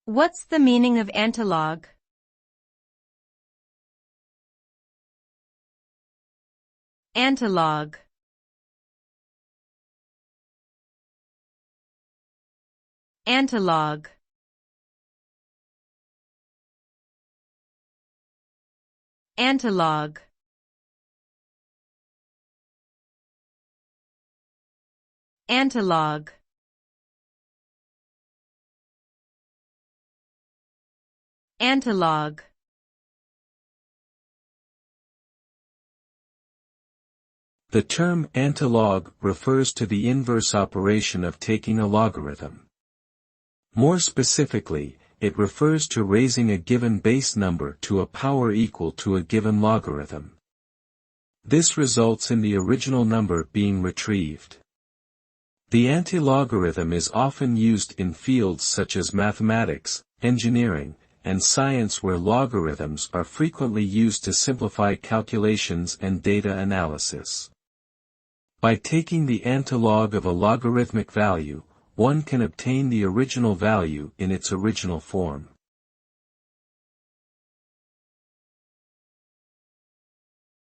What's the meaning of antilog? Antilog. Antilog. Antilog. Antilog. Antilog. The term antilog refers to the inverse operation of taking a logarithm. More specifically, it refers to raising a given base number to a power equal to a given logarithm. This results in the original number being retrieved. The antilogarithm is often used in fields such as mathematics, engineering, and science, where logarithms are frequently used to simplify calculations and data analysis. By taking the antilog of a logarithmic value, one can obtain the original value in its original form.